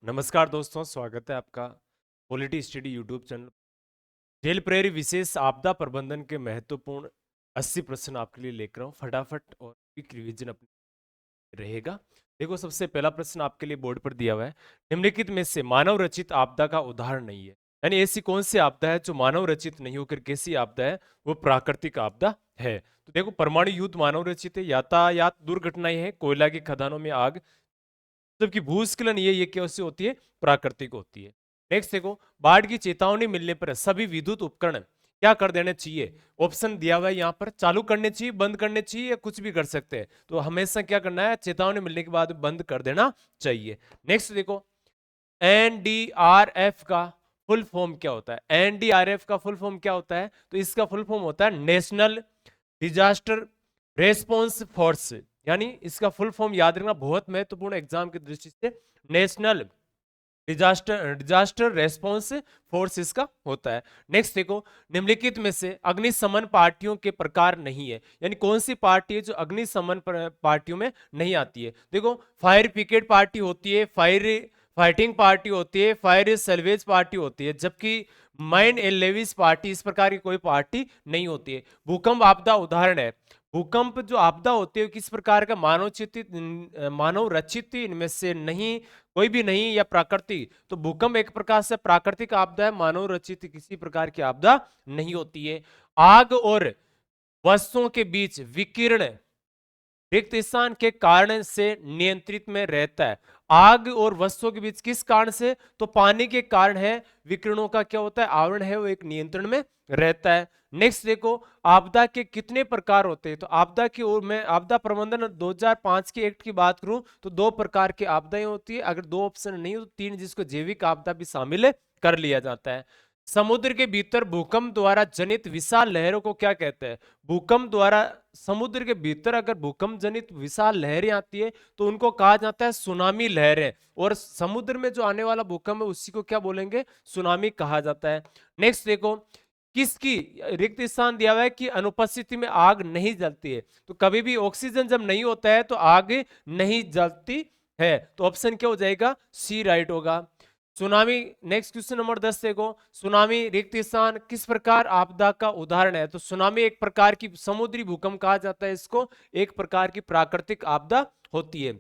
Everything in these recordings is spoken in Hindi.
नमस्कार दोस्तों, स्वागत है आपका पॉलिटी स्टडी यूट्यूब चैनल। जेल प्रेरी विशेष आपदा प्रबंधन के महत्वपूर्ण 80 प्रश्न आपके लिए लेकर आऊं फटाफट और क्विक रिवीजन अपनी रहेगा। देखो, सबसे पहला प्रश्न आपके लिए बोर्ड पर दिया हुआ है। निम्नलिखित में से मानव रचित आपदा का उदाहरण नहीं है। यानी ऐसी कौन सी आपदा है जो मानव रचित नहीं होकर कैसी आपदा है, वो प्राकृतिक आपदा है। तो देखो, परमाणु युद्ध मानव रचित है, यातायात दुर्घटनाएं हैं, कोयला की खदानों में आग, जबकि भूस्खलन ये कैसे होती है, प्राकृतिक होती है। नेक्स्ट देखो, बाढ़ की चेतावनी मिलने पर सभी विद्युत उपकरण क्या कर देने चाहिए। ऑप्शन दिया हुआ है यहाँ पर, चालू करने चाहिए, बंद करने चाहिए या कुछ भी कर सकते हैं। तो हमेशा क्या करना है, चेतावनी मिलने के बाद बंद कर देना चाहिए। नेक्स्ट देखो, एनडीआरएफ का फुल फॉर्म क्या होता है। एनडीआरएफ का फुल फॉर्म क्या होता है, तो इसका फुल फॉर्म होता है नेशनल डिजास्टर रेस्पॉन्स फोर्स। यानी इसका फुल फॉर्म याद रखना बहुत महत्वपूर्ण एग्जाम की दृष्टि से। नेशनल डिजास्टर रेस्पॉन्स फोर्स इसका होता है। नेक्स्ट देखो, निम्नलिखित में से अग्निशमन पार्टियों के प्रकार नहीं है। यानी कौन सी पार्टी है जो अग्निशमन पार्टियों में नहीं आती है। देखो, फायर पिकेट पार्टी होती है, फाइटिंग पार्टी होती है, फायर सल्वेज पार्टी होती है, जबकि माइन एंड लेविस पार्टी इस प्रकार की कोई पार्टी नहीं होती है। भूकंप आपदा उदाहरण है। भूकंप जो आपदा होती है किस प्रकार का, मानव रचित इनमें से नहीं, कोई भी नहीं, या प्राकृतिक। तो भूकंप एक प्रकार से प्राकृतिक आपदा है, मानव रचित किसी प्रकार की आपदा नहीं होती है। आग और वस्तुओं के बीच विकिरण रिक्त स्थान के कारण से नियंत्रित में रहता है। आग और वस्तुओं के बीच किस कारण से, तो पानी के कारण है। विकिरणों का क्या होता है, आवरण है, वो एक नियंत्रण में रहता है। नेक्स्ट देखो, आपदा के कितने प्रकार होते हैं। तो आपदा की ओर मैं आपदा प्रबंधन 2005 के एक्ट की बात करूं तो दो प्रकार की आपदाएं होती है। अगर दो ऑप्शन नहीं हो तो तीन, जिसको जैविक आपदा भी शामिल कर लिया जाता है। समुद्र के भीतर भूकंप द्वारा जनित विशाल लहरों को क्या कहते हैं। भूकंप द्वारा समुद्र के भीतर अगर भूकंप जनित विशाल लहरें आती है तो उनको कहा जाता है सुनामी लहरें। और समुद्र में जो आने वाला भूकंप है उसी को क्या बोलेंगे, सुनामी कहा जाता है। नेक्स्ट देखो, किसकी रिक्त स्थान दिया हुआ है कि अनुपस्थिति में आग नहीं जलती है। तो कभी भी ऑक्सीजन जब नहीं होता है तो आग नहीं जलती है। तो ऑप्शन क्या हो जाएगा, सी राइट होगा। सुनामी, नेक्स्ट क्वेश्चन नंबर 10 देखो, सुनामी रिक्त स्थान किस प्रकार आपदा का उदाहरण है। तो सुनामी एक प्रकार की समुद्री भूकंप कहा जाता है इसको, एक प्रकार की प्राकृतिक आपदा होती है।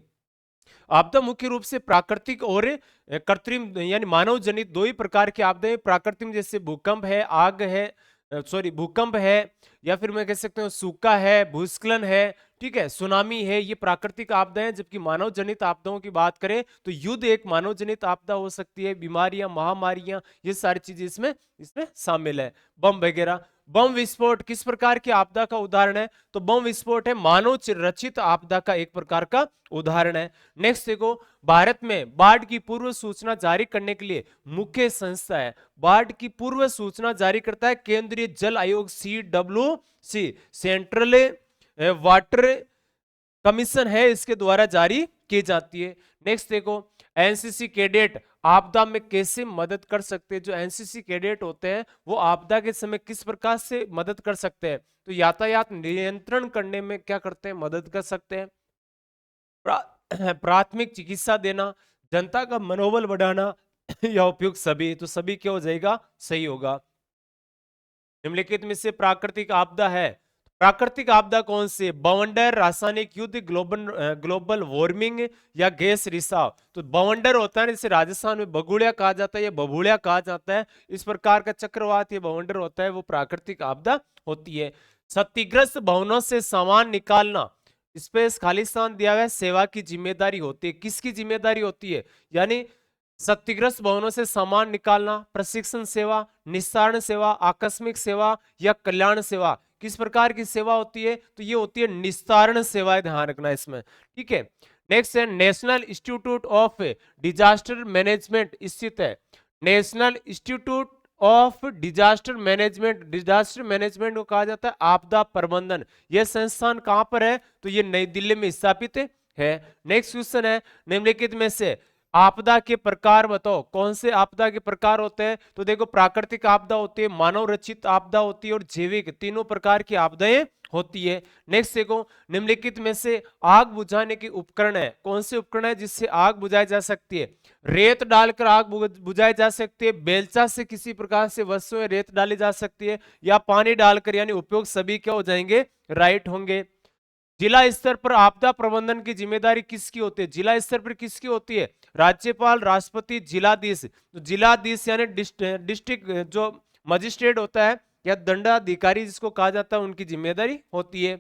आपदा मुख्य रूप से प्राकृतिक और कृत्रिम यानी मानव जनित दो ही प्रकार की आपदाएं। प्राकृतिक जैसे भूकंप है, आग है, सॉरी भूकंप है, या फिर मैं कह सकता हूँ सूखा है, भूस्खलन है, ठीक है, सुनामी है, ये प्राकृतिक आपदाएं हैं। जबकि मानव जनित आपदाओं की बात करें तो युद्ध एक मानव जनित आपदा हो सकती है, बीमारियां, महामारियां, ये सारी चीजें इसमें इसमें शामिल है, बम वगैरह। बम विस्फोट किस प्रकार की आपदा का उदाहरण है। तो बम विस्फोट है मानव रचित आपदा का एक प्रकार का उदाहरण है। नेक्स्ट देखो, भारत में बाढ़ की पूर्व सूचना जारी करने के लिए मुख्य संस्था है। बाढ़ की पूर्व सूचना जारी करता है केंद्रीय जल आयोग, CWC, सेंट्रल वाटर कमीशन है, इसके द्वारा जारी की जाती है। नेक्स्ट देखो, एनसीसी कैडेट आपदा में कैसे मदद कर सकते हैं। जो एनसीसी कैडेट होते हैं वो आपदा के समय किस प्रकार से मदद कर सकते हैं। तो यातायात नियंत्रण करने में क्या करते हैं, मदद कर सकते हैं। प्राथमिक चिकित्सा देना, जनता का मनोबल बढ़ाना या उपयुक्त सभी। तो सभी क्या हो जाएगा, सही होगा। निम्नलिखित में से प्राकृतिक आपदा है, प्राकृतिक आपदा कौन सी है। बवंडर, रासायनिक युद्ध, ग्लोबल वार्मिंग या गैस रिसाव। तो बवंडर होता है, इसे राजस्थान में बगुड़िया कहा जाता है या बबूड़िया कहा जाता है, इस प्रकार का चक्रवात ये बवंडर होता है, वो प्राकृतिक आपदा होती है। क्षतिग्रस्त भवनों से सामान निकालना, स्पेस खालिस्तान दिया हुआ है, सेवा की जिम्मेदारी होती है। किसकी जिम्मेदारी होती है, यानी क्षतिग्रस्त भवनों से सामान निकालना, प्रशिक्षण सेवा, निस्तारण सेवा, आकस्मिक सेवा या कल्याण सेवा, किस प्रकार की सेवा होती है। तो ये होती है निस्तारण सेवाएं, ध्यान रखना इसमें, ठीक है। नेक्स्ट है, national institute of disaster management स्थित है। National institute of disaster management को कहा जाता है आपदा प्रबंधन। यह संस्थान कहां पर है, तो ये नई दिल्ली में स्थापित है। नेक्स्ट क्वेश्चन है, निम्नलिखित में से आपदा के प्रकार बताओ, कौन से आपदा के प्रकार होते हैं? तो देखो, प्राकृतिक आपदा होती है, मानव रचित आपदा होती है और जैविक, तीनों प्रकार की आपदाएं होती है। नेक्स्ट देखो, निम्नलिखित में से आग बुझाने के उपकरण है, कौन से उपकरण है जिससे आग बुझाई जा सकती है? रेत डालकर आग बुझाई जा सकती है, बेलचा से किसी प्रकार से वस्तुएं रेत डाली जा सकती है, या पानी डालकर, यानी उपयोग सभी क्या हो जाएंगे? राइट होंगे। जिला स्तर पर आपदा प्रबंधन की जिम्मेदारी किसकी होती है? जिला स्तर पर किसकी होती है? राज्यपाल, राष्ट्रपति, जिलाधीश। तो जिलाधीश यानी डिस्ट्रिक्ट जो मजिस्ट्रेट होता है या दंडाधिकारी जिसको कहा जाता है, उनकी जिम्मेदारी होती है।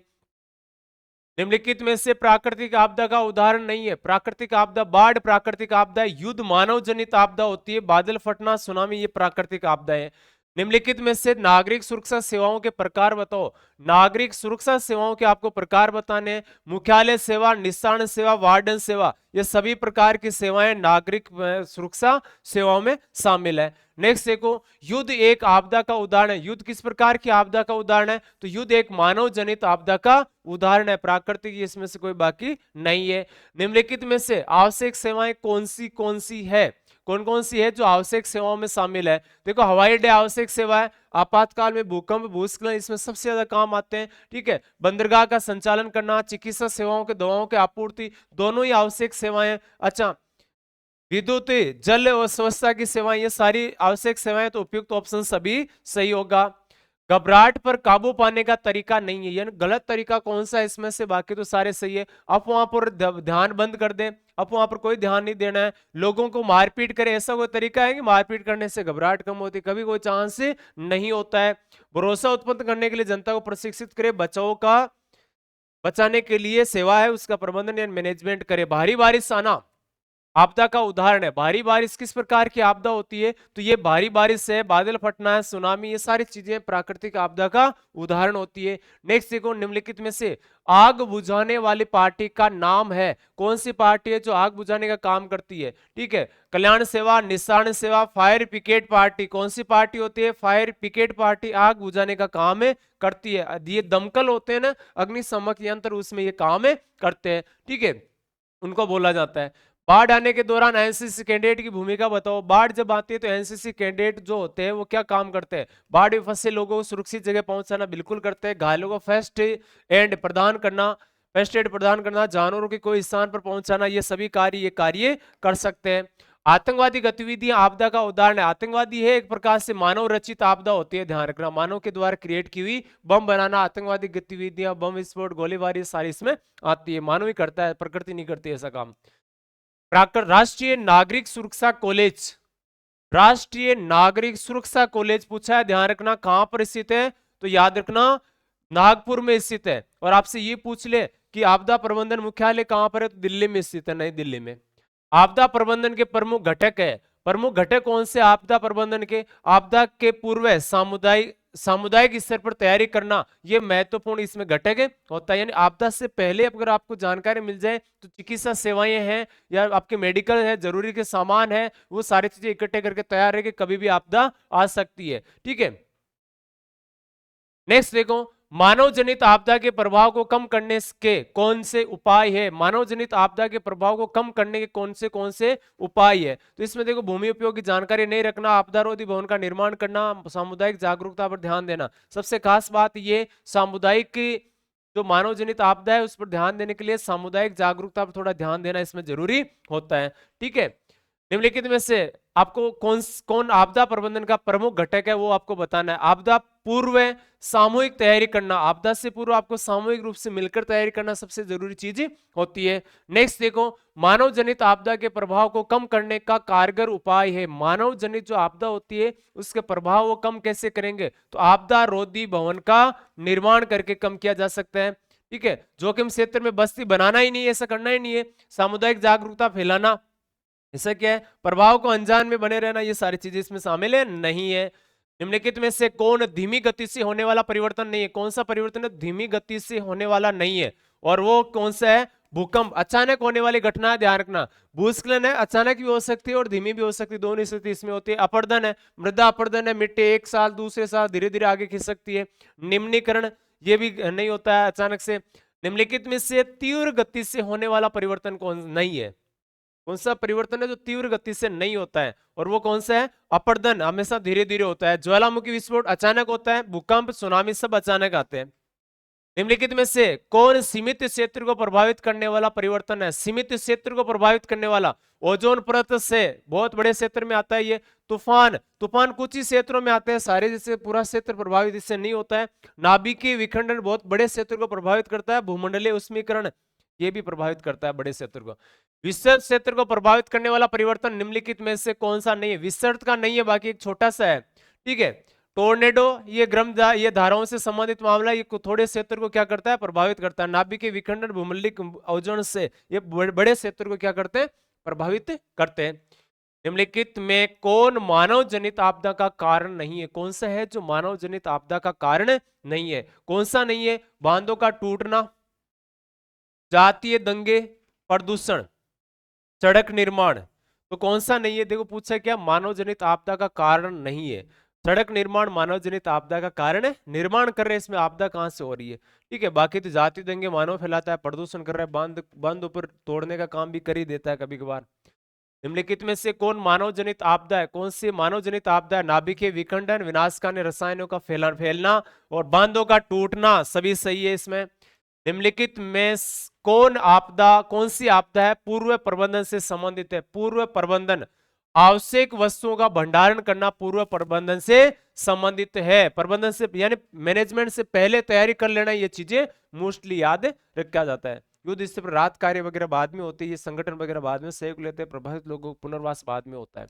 निम्नलिखित में से प्राकृतिक आपदा का उदाहरण नहीं है। प्राकृतिक आपदा, बाढ़ प्राकृतिक आपदा, युद्ध मानव जनित आपदा होती है, बादल फटना, सुनामी, ये प्राकृतिक आपदा है। निम्नलिखित में से नागरिक सुरक्षा सेवाओं के प्रकार बताओ। नागरिक सुरक्षा सेवाओं के आपको प्रकार बताने हैं। मुख्यालय सेवा, निस्तारण सेवा, वार्डन सेवा, ये सभी प्रकार की सेवाएं नागरिक सुरक्षा सेवाओं में शामिल है। नेक्स्ट देखो, युद्ध एक आपदा का उदाहरण है। युद्ध किस प्रकार की आपदा का उदाहरण है? तो युद्ध एक मानव जनित आपदा का उदाहरण है, प्राकृतिक इसमें से कोई बाकी नहीं है। निम्नलिखित में से आवश्यक सेवाएं कौन सी है? कौन कौन सी है जो आवश्यक सेवाओं में शामिल है? देखो, हवाई अड्डे आवश्यक सेवा है, आपातकाल में भूकंप, भूस्खलन, इसमें सबसे ज्यादा काम आते हैं। ठीक है, बंदरगाह का संचालन करना, चिकित्सा सेवाओं के, दवाओं की आपूर्ति, दोनों ही आवश्यक सेवाएं। अच्छा, विद्युत, जल और स्वच्छता की सेवाएं, ये सारी आवश्यक सेवाएं, तो उपयुक्त ऑप्शन सभी सही होगा। घबराहट पर काबू पाने का तरीका नहीं है, यानी गलत तरीका कौन सा है इसमें से? बाकी तो सारे सही है। अफवाह पर ध्यान बंद कर दें, अफवाह पर कोई ध्यान नहीं देना है। लोगों को मारपीट करे, ऐसा कोई तरीका है कि मारपीट करने से घबराहट कम होती? कभी कोई चांस नहीं होता है। भरोसा उत्पन्न करने के लिए जनता को प्रशिक्षित करे, बचाने के लिए सेवा है उसका प्रबंधन या मैनेजमेंट करे। भारी बारिश आना आपदा का उदाहरण है। भारी बारिश किस प्रकार की आपदा होती है? तो ये भारी बारिश है, बादल फटना है, सुनामी, ये सारी चीजें प्राकृतिक आपदा का उदाहरण होती है। नेक्स्ट देखो, निम्नलिखित में से आग बुझाने वाली पार्टी का नाम है, कौन सी पार्टी है जो आग बुझाने का काम करती है? ठीक है, कल्याण सेवा, निस्तारण सेवा, फायर पिकेट पार्टी, कौन सी पार्टी होती है? फायर पिकेट पार्टी आग बुझाने का काम करती है। ये दमकल होते हैं ना, अग्निशमक यंत्र, उसमें ये काम करते हैं। ठीक है, उनको बोला जाता है। बाढ़ आने के दौरान एनसीसी कैंडिडेट की भूमिका बताओ। बाढ़ जब आती है तो एनसीसी कैंडिडेट जो होते हैं वो क्या काम करते हैं? बाढ़ में फंसे लोगों को सुरक्षित जगह पहुंचाना बिल्कुल करते हैं, घायलों को फर्स्ट एड प्रदान करना, जानवरों के कोई स्थान पर पहुंचाना, ये सभी कार्य कर सकते हैं। आतंकवादी गतिविधियां आपदा का उदाहरण है। आतंकवादी है एक प्रकार से मानव रचित आपदा होती है, ध्यान रखना, मानव के द्वारा क्रिएट की हुई बम बनाना, आतंकवादी गतिविधियां, बम विस्फोट, गोलीबारी, सारी इसमें आती है, मानव ही करता है, प्रकृति नहीं करती ऐसा काम। राष्ट्रीय नागरिक सुरक्षा कॉलेज, राष्ट्रीय नागरिक सुरक्षा कॉलेज पूछा है, ध्यान रखना कहां पर स्थित है? तो याद रखना नागपुर में स्थित है। और आपसे ये पूछ ले कि आपदा प्रबंधन मुख्यालय कहां पर है? तो दिल्ली में स्थित है, नई दिल्ली में। आपदा प्रबंधन के प्रमुख घटक है, प्रमुख घटक कौन से आपदा प्रबंधन के? आपदा के पूर्व सामुदायिक स्तर पर तैयारी करना, ये महत्वपूर्ण इसमें घटक होता है। यानी आपदा से पहले अगर आपको जानकारी मिल जाए तो चिकित्सा सेवाएं हैं या आपके मेडिकल है, जरूरी के सामान है, वो सारी चीजें इकट्ठे करके तैयार है कि कभी भी आपदा आ सकती है। ठीक है, नेक्स्ट देखो, मानव जनित आपदा के प्रभाव को कम करने के कौन से उपाय है? मानव जनित आपदा के प्रभाव को कम करने के कौन से उपाय है? तो इसमें देखो, भूमि उपयोग की जानकारी नहीं रखना, आपदा रोधी भवन का निर्माण करना, सामुदायिक जागरूकता पर ध्यान देना। सबसे खास बात ये सामुदायिक जो मानव जनित आपदा है उस पर ध्यान देने के लिए सामुदायिक जागरूकता पर थोड़ा ध्यान देना इसमें जरूरी होता है। ठीक है, निम्नलिखित में से आपको कौन आपदा प्रबंधन का प्रमुख घटक है वो आपको बताना है। आपदा पूर्व सामूहिक तैयारी करना, आपदा से पूर्व आपको सामूहिक रूप से मिलकर तैयारी करना सबसे जरूरी चीज होती है। नेक्स्ट देखो, मानव जनित आपदा के प्रभाव को कम करने का कारगर उपाय है। मानव जनित जो आपदा होती है उसके प्रभाव को कम कैसे करेंगे? तो आपदा रोधी भवन का निर्माण करके कम किया जा सकता है। ठीक है, जोखिम क्षेत्र में बस्ती बनाना ही नहीं है, ऐसा करना ही नहीं है। सामुदायिक जागरूकता फैलाना, ऐसा क्या है? प्रभाव को अनजान में बने रहना, ये सारी चीजें इसमें शामिल है नहीं है। निम्नलिखित में से कौन धीमी गति से होने वाला परिवर्तन नहीं है? कौन सा परिवर्तन है धीमी गति से होने वाला नहीं है? और वो कौन सा है? भूकंप, अचानक होने वाली घटना, ध्यान रखना। भूस्खलन है, अचानक भी हो सकती है और धीमी भी हो सकती है, दोनों स्थिति इसमें होती है। अपरदन है, मृदा अपरदन है, मिट्टी एक साल दूसरे साल धीरे धीरे आगे खिंच सकती है। निम्नीकरण, ये भी नहीं होता है अचानक से। निम्नलिखित में से तीव्र गति से होने वाला परिवर्तन कौन नहीं है? कौन सा परिवर्तन है जो तीव्र गति से नहीं होता है, और वो कौन सा है? अपरदन, हमेशा धीरे धीरे होता है। ज्वालामुखी विस्फोट अचानक होता है, भूकंप सुनामी सब अचानक आते हैं। निम्नलिखित में से कौन सीमित क्षेत्र को प्रभावित करने वाला परिवर्तन है? सीमित क्षेत्र को प्रभावित करने वाला ओजोन परत से बहुत बड़े क्षेत्र में आता है ये। तूफान, तूफान कुछ ही क्षेत्रों में आते हैं, सारे जैसे पूरा क्षेत्र प्रभावित इससे नहीं होता है। नाभिकीय विखंडन बहुत बड़े क्षेत्र को प्रभावित करता है। भूमंडलीय उष्मीकरण ये भी प्रभावित करता है बड़े क्षेत्र को। विस्तृत क्षेत्र को प्रभावित करने वाला परिवर्तन निम्नलिखित में से कौन सा नहीं है? विस्तृत का नहीं है, बाकी एक छोटा सा है, ठीक है। टोर्नेडो ये ये धाराओं से संबंधित मामला, ये थोड़े क्षेत्र को क्या करता है? प्रभावित करता है। नाभिकीय विखंडन भूमंडलीय ओजोन से ये बड़े क्षेत्र को क्या करते हैं? प्रभावित करते हैं। निम्नलिखित में कौन मानव जनित आपदा का कारण नहीं है? कौन सा है जो मानव जनित आपदा का कारण नहीं है? कौन सा नहीं है? बांधों का टूटना, जातीय दंगे, प्रदूषण, सड़क निर्माण। तो कौन सा नहीं है? देखो पूछा क्या, मानव जनित आपदा का कारण नहीं है। सड़क निर्माण मानव जनित आपदा का कारण है, निर्माण कर रहे हैं, इसमें आपदा कहां से हो रही है? ठीक है। बाकी तो जाति दंगे मानव फैलाता है, प्रदूषण कर रहा है, बांध ऊपर तोड़ने का काम भी कर ही देता है कभी कभार। निम्नलिखित में से कौन मानव जनित आपदा है? कौन सी मानव जनित आपदा है? नाभिकीय विखंडन, विनाशकारी रसायनों का फैलना और बांधों का टूटना, सभी सही है इसमें। निम्नलिखित में कौन सी आपदा है पूर्व प्रबंधन से संबंधित है? पूर्व प्रबंधन, आवश्यक वस्तुओं का भंडारण करना पूर्व प्रबंधन से संबंधित है। प्रबंधन से यानी मैनेजमेंट से पहले तैयारी कर लेना, ये चीजें मोस्टली याद रखा जाता है। युद्ध स्तर पर राहत कार्य वगैरह बाद में होती है, ये संगठन वगैरह बाद में सहयोग लेते हैं, प्रभावित लोगों को पुनर्वास बाद में होता है।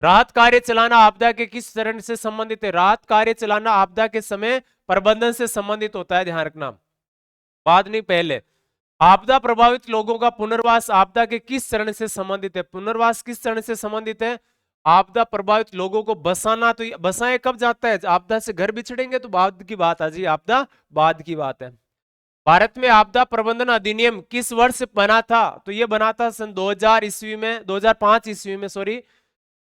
राहत कार्य चलाना आपदा के किस चरण से संबंधित है? राहत कार्य चलाना आपदा के समय प्रबंधन से संबंधित होता है, ध्यान रखना, बाद नहीं पहले। आपदा प्रभावित लोगों का पुनर्वास आपदा के किस चरण से संबंधित है? पुनर्वास किस चरण से संबंधित है? आपदा प्रभावित लोगों को बसाना, तो बसाए कब जाता है? आपदा से घर बिछड़ेंगे तो बाद की बात आ जाए, आपदा बाद की बात है। भारत में आपदा प्रबंधन अधिनियम किस वर्ष बना था? तो ये बना था सन 2000 ईस्वी में, 2005 ईस्वी में, सॉरी।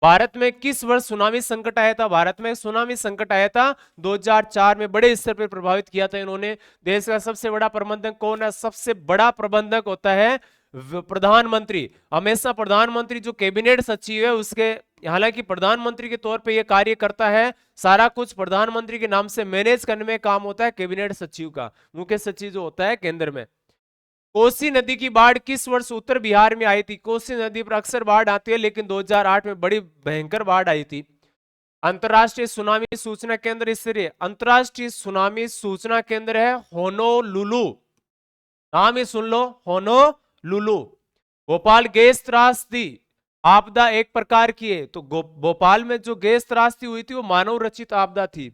भारत में किस वर्ष सुनामी संकट आया था? भारत में सुनामी संकट आया था 2004 में, बड़े स्तर पर प्रभावित किया था इन्होंने। देश का सबसे बड़ा प्रबंधक कौन है? सबसे बड़ा प्रबंधक होता है प्रधानमंत्री। हमेशा प्रधानमंत्री जो कैबिनेट सचिव है उसके, हालांकि प्रधानमंत्री के तौर पे ये कार्य करता है, सारा कुछ प्रधानमंत्री के नाम से मैनेज करने में काम होता है कैबिनेट सचिव का, मुख्य सचिव जो होता है केंद्र में। कोसी नदी की बाढ़ किस वर्ष उत्तर बिहार में आई थी? कोसी नदी पर अक्सर बाढ़ आती है, लेकिन 2008 में बड़ी भयंकर बाढ़ आई थी। अंतरराष्ट्रीय सुनामी सूचना केंद्र, इसलिए अंतरराष्ट्रीय सुनामी सूचना केंद्र है होनोलुलु, नाम ही सुन लो, होनोलुलु। भोपाल गैस त्रासदी आपदा एक प्रकार की है, तो भोपाल में जो गैस त्रासदी हुई थी वो मानव रचित आपदा थी।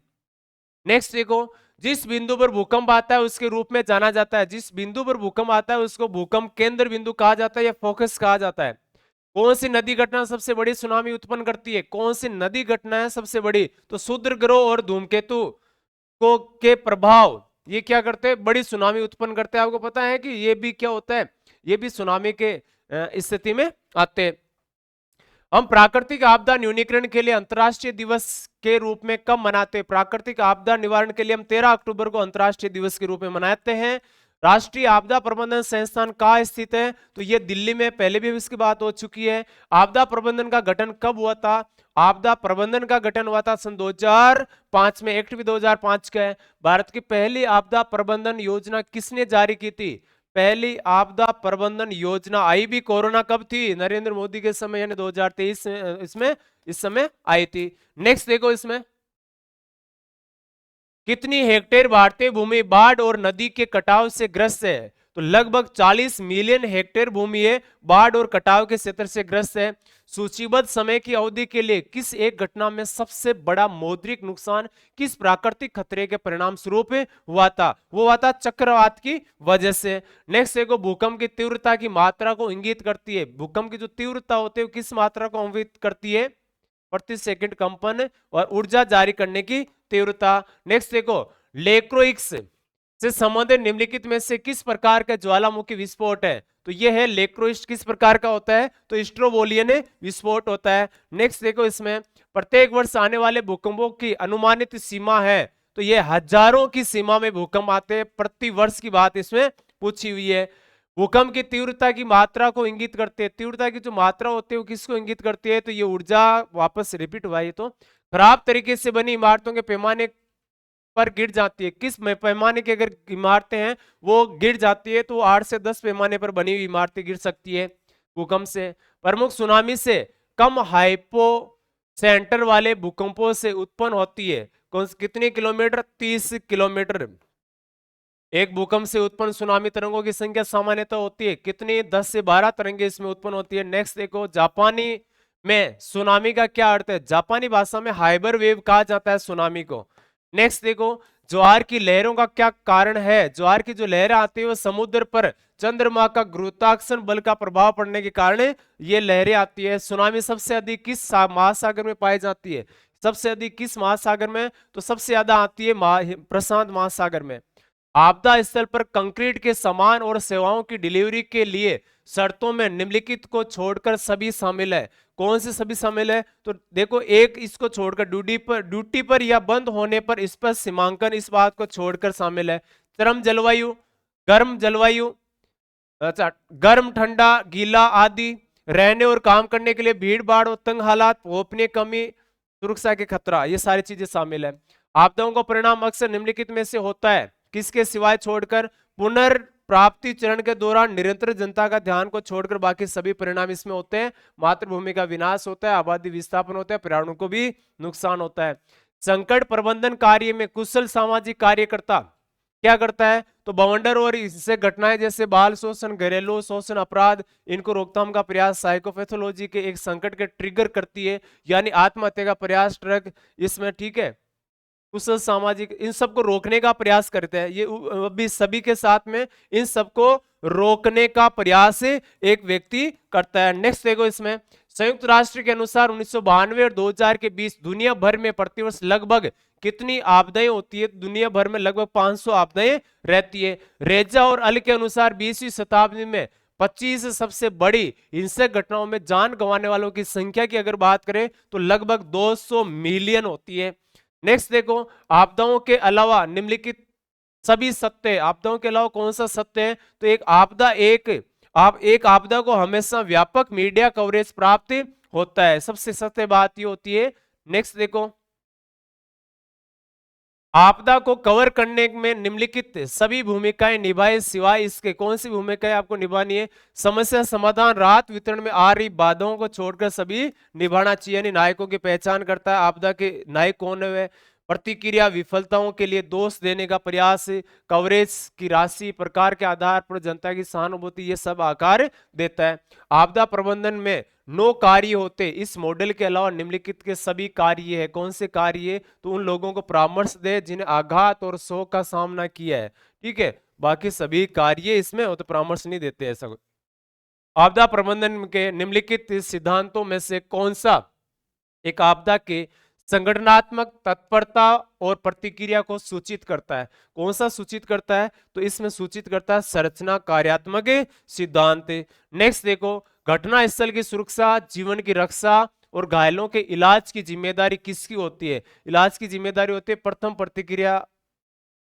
नेक्स्ट देखो, जिस बिंदु पर भूकंप आता है उसके रूप में जाना जाता है, जिस बिंदु पर भूकंप आता है उसको भूकंप केंद्र बिंदु कहा जाता है या फोकस कहा जाता है। कौन सी नदी घटना सबसे बड़ी सुनामी उत्पन्न करती है? कौन सी नदी घटना है सबसे बड़ी? तो क्षुद्रग्रह और धूमकेतु को के प्रभाव ये क्या करते हैं? बड़ी सुनामी उत्पन्न करते हैं। आपको पता है कि ये भी क्या होता है, ये भी सुनामी के स्थिति में आते हैं। हम प्राकृतिक आपदा न्यूनीकरण के लिए अंतर्राष्ट्रीय दिवस के रूप में कब मनाते हैं? प्राकृतिक आपदा निवारण के लिए हम 13 अक्टूबर को अंतर्राष्ट्रीय दिवस के रूप में मनाते हैं। राष्ट्रीय आपदा प्रबंधन संस्थान कहाँ स्थित है? तो ये दिल्ली में, पहले भी इसकी बात हो चुकी है। आपदा प्रबंधन का गठन कब हुआ था? आपदा प्रबंधन का गठन हुआ था सन 2005 में, एक्ट भी 2005 का है। भारत की पहली आपदा प्रबंधन योजना किसने जारी की थी? पहली आपदा प्रबंधन योजना आई भी कोरोना कब थी? नरेंद्र मोदी के समय, यानी 2023 इसमें इस समय आई थी। नेक्स्ट देखो, इसमें कितनी हेक्टेयर भारतीय भूमि बाढ़ और नदी के कटाव से ग्रस्त है? तो लगभग 40 मिलियन हेक्टेयर भूमि है बाढ़ और कटाव के क्षेत्र से ग्रस्त है। सूचीबद्ध समय की अवधि के लिए किस एक घटना में सबसे बड़ा मौद्रिक नुकसान किस प्राकृतिक खतरे के परिणाम स्वरूप हुआ था? वो हुआ था चक्रवात की वजह से। नेक्स्ट देखो, भूकंप की तीव्रता की मात्रा को इंगित करती है। भूकंप की जो तीव्रता होती है वो किस मात्रा को इंगित करती है? प्रति सेकंड कंपन और ऊर्जा जारी करने की तीव्रता। नेक्स्ट देखो, लेक्रोइक्स से संबंधित निम्नलिखित में से किस प्रकार का ज्वालामुखी विस्फोट है? तो यह है लेक्रोइस्ट, किस प्रकार का होता है? तो स्ट्रोबोलियन विस्फोट होता है। नेक्स्ट देखो, इसमें प्रत्येक वर्ष आने वाले भूकंपों की अनुमानित सीमा है, तो यह हजारों की सीमा में भूकंप आते हैं प्रति वर्ष की बात इसमें पूछी हुई है। भूकंप की तीव्रता की मात्रा को इंगित करते हैं। तीव्रता की जो मात्रा होती है वो किसको इंगित करती है? तो ये ऊर्जा वापस रिपीट हुआ है। तो खराब तरीके से बनी इमारतों के पैमाने पर गिर जाती है। किस पैमाने की अगर इमारतें हैं वो गिर जाती है, तो 8 से 10 पैमाने पर बनी हुई इमारतें गिर सकती है भूकंप से। प्रमुख सुनामी से कम हाइपो सेंटर वाले भूकंपों से उत्पन्न होती है। कितने किलोमीटर? 30 किलोमीटर। एक भूकंप से उत्पन्न सुनामी तरंगों की संख्या सामान्यतः होती है कितनी? 10 से 12 तरंगे इसमें उत्पन्न होती है। नेक्स्ट देखो, जापानी में सुनामी का क्या अर्थ है? जापानी भाषा में हाइबर वेव कहा जाता है सुनामी को। नेक्स्ट देखो, ज्वार की लहरों का क्या कारण है? ज्वार की जो लहरें आती है वो समुद्र पर चंद्रमा का गुरुत्वाकर्षण बल का प्रभाव पड़ने के कारण ये लहरें आती है। सुनामी सबसे अधिक किस महासागर में पाई जाती है? सबसे अधिक किस महासागर में? तो सबसे ज्यादा आती है प्रशांत महासागर में। आपदा स्थल पर कंक्रीट के सामान और सेवाओं की डिलीवरी के लिए शर्तों में निम्नलिखित को छोड़कर सभी शामिल है। कौन से सभी शामिल है? तो देखो, एक इसको छोड़कर ड्यूटी पर या बंद होने पर स्पष्ट सीमांकन इस बात को छोड़कर शामिल है। चरम जलवायु, गर्म जलवायु, अच्छा गर्म ठंडा गीला आदि, रहने और काम करने के लिए भीड़ भाड़ और तंग हालात, गोपनीय कमी, सुरक्षा के खतरा, ये सारी चीजें शामिल है। आपदाओं का परिणाम अक्सर निम्नलिखित में से होता है किसके सिवाय छोड़कर? पुनर्प्राप्ति चरण के दौरान निरंतर जनता का ध्यान को छोड़कर बाकी सभी परिणाम इसमें होते हैं। मातृभूमि का विनाश होता है, आबादी विस्थापन होता है, पर्यावरण को भी नुकसान होता है। संकट प्रबंधन कार्य में कुशल सामाजिक कार्यकर्ता क्या करता है? तो बवंडर और इससे घटनाएं जैसे बाल शोषण, घरेलू शोषण, अपराध, इनको रोकथाम का प्रयास साइकोपैथोलॉजी के एक संकट के ट्रिगर करती है, यानी आत्महत्या का प्रयास ट्रक इसमें, ठीक है। कुशल सामाजिक इन सबको रोकने का प्रयास करते हैं। ये अभी सभी के साथ में इन सबको रोकने का प्रयास एक व्यक्ति करता है। नेक्स्ट देखो, इसमें संयुक्त राष्ट्र के अनुसार 1992 और 2000 के बीच दुनिया भर में प्रतिवर्ष लगभग कितनी आपदाएं होती है? दुनिया भर में लगभग 500 आपदाएं रहती है। रेजा और अल के अनुसार 20वीं शताब्दी में 25 सबसे बड़ी हिंसक घटनाओं में जान गंवाने वालों की संख्या की अगर बात करें तो लगभग 200 मिलियन होती है। नेक्स्ट देखो, आपदाओं के अलावा निम्नलिखित सभी सत्य, आपदाओं के अलावा कौन सा सत्य है? तो एक आपदा को हमेशा व्यापक मीडिया कवरेज प्राप्त होता है, सबसे सत्य बात ये होती है। नेक्स्ट देखो, आपदा को कवर करने में निम्नलिखित सभी भूमिकाएं निभाए सिवाय इसके। कौन सी भूमिकाएं आपको निभानी है? समस्या समाधान, राहत वितरण में आ रही बाधाओं को छोड़कर सभी निभाना चाहिए, यानी नायकों की पहचान करता है। आपदा के नायक कौन है? प्रतिक्रिया, विफलताओं के लिए दोष देने का प्रयास, कवरेज की राशि, प्रकार के आधार पर जनता की सहानुभूति, ये सब आकार देता है। आपदा प्रबंधन में 9 कार्य होते। इस मॉडल के अलावा निम्नलिखित के सभी कार्य है। कौन से कार्य? तो उन लोगों को परामर्श दे जिन्हें आघात और शोक का सामना किया है, ठीक है। बाकी सभी कार्य इसमें हो तो परामर्श नहीं देते ऐसा। आपदा प्रबंधन के निम्नलिखित सिद्धांतों में से कौन सा एक आपदा के संगठनात्मक तत्परता और प्रतिक्रिया को सूचित करता है? कौन सा सूचित करता है? तो इसमें सूचित करता है संरचना कार्यात्मक सिद्धांत। नेक्स्ट देखो, घटना स्थल की सुरक्षा, जीवन की रक्षा और घायलों के इलाज की जिम्मेदारी किसकी होती है? इलाज की जिम्मेदारी होती है प्रथम प्रतिक्रिया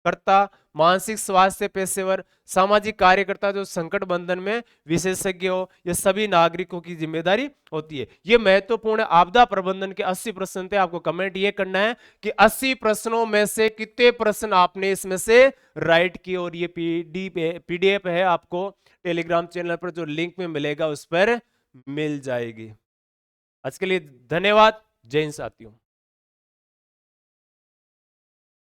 कर्ता, मानसिक स्वास्थ्य पेशेवर, सामाजिक कार्यकर्ता जो संकट बंधन में विशेषज्ञ हो, ये सभी नागरिकों की जिम्मेदारी होती है। ये महत्वपूर्ण आपदा प्रबंधन के 80 प्रश्न थे। आपको कमेंट ये करना है कि 80 प्रश्नों में से कितने प्रश्न आपने इसमें से राइट किए। और ये पीडीएफ है, आपको टेलीग्राम चैनल पर जो लिंक में मिलेगा उस पर मिल जाएगी। आज के लिए धन्यवाद। जय हिंद साथियों।